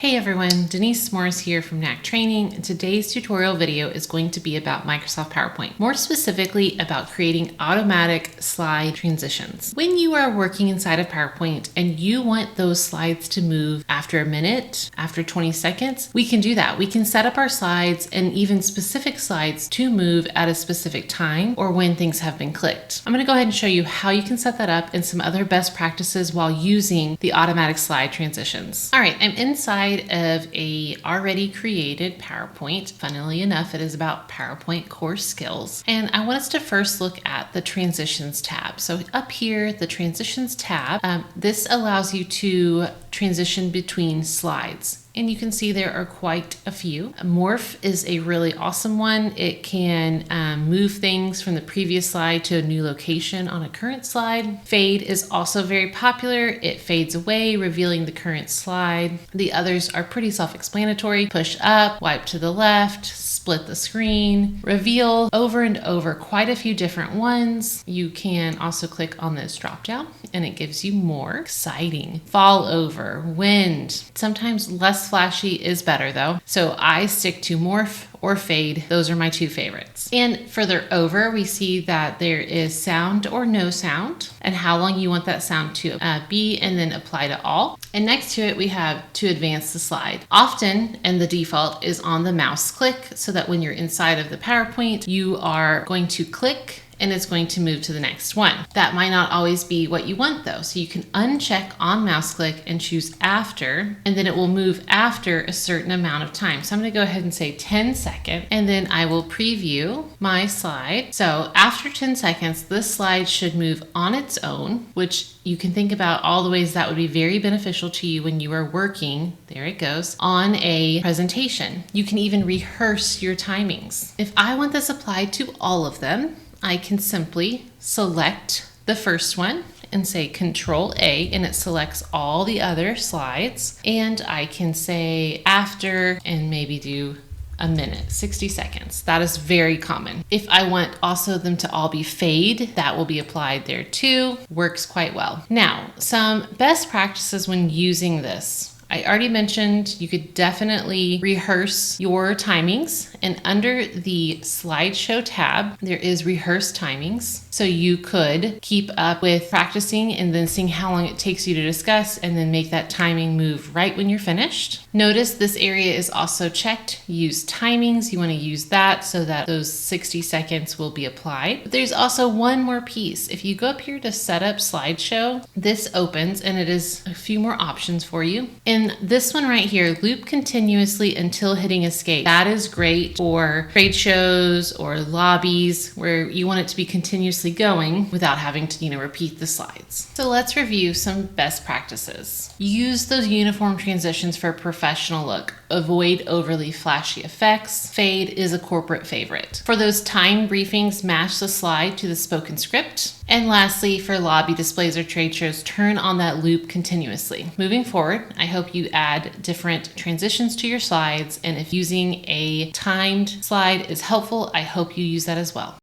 Hey everyone, Denise Morris here from Knack Training, and today's tutorial video is going to be about Microsoft PowerPoint, more specifically about creating automatic slide transitions. When you are working inside of PowerPoint and you want those slides to move after a minute, after 20 seconds, we can do that. We can set up our slides and even specific slides to move at a specific time or when things have been clicked. I'm going to go ahead and show you how you can set that up and some other best practices while using the automatic slide transitions. All right, I'm inside of a already created PowerPoint. Funnily enough, it is about PowerPoint core skills. And I want us to first look at the transitions tab. So up here, the transitions tab, this allows you to transition between slides. And you can see there are quite a few. Morph is a really awesome one. It can move things from the previous slide to a new location on a current slide. Fade is also very popular. It fades away, revealing the current slide. The others are pretty self-explanatory. Push up, wipe to the left, split the screen, reveal over and over, quite a few different ones. You can also click on this drop down and it gives you more. Exciting. Fall over, wind. Sometimes less flashy is better though. So I stick to morph or fade. Those are my two favorites. And further over, we see that there is sound or no sound and how long you want that sound to be, and then apply to all. And next to it, we have to advance the slide. Often, and the default is on the mouse click, so that when you're inside of the PowerPoint, you are going to click and it's going to move to the next one. That might not always be what you want though. So you can uncheck on mouse click and choose after, and then it will move after a certain amount of time. So I'm gonna go ahead and say 10 seconds, and then I will preview my slide. So after 10 seconds, this slide should move on its own, which you can think about all the ways that would be very beneficial to you when you are working, there it goes, on a presentation. You can even rehearse your timings. If I want this applied to all of them, I can simply select the first one and say Control A, and it selects all the other slides. And I can say after and maybe do a minute, 60 seconds. That is very common. If I want also them to all be fade, that will be applied there too. Works quite well. Now, some best practices when using this. I already mentioned you could definitely rehearse your timings, and under the slideshow tab, there is rehearse timings. So you could keep up with practicing and then seeing how long it takes you to discuss and then make that timing move right when you're finished. Notice this area is also checked, use timings. You want to use that so that those 60 seconds will be applied. But there's also one more piece. If you go up here to set up slideshow, this opens and it is a few more options for you. And this one right here, loop continuously until hitting escape. That is great for trade shows or lobbies where you want it to be continuously going without having to, repeat the slides. So let's review some best practices. Use those uniform transitions for a professional look. Avoid overly flashy effects. Fade is a corporate favorite. For those time briefings, match the slide to the spoken script. And lastly, for lobby displays or trade shows, turn on that loop continuously. Moving forward, I hope you add different transitions to your slides, and if using a timed slide is helpful, I hope you use that as well.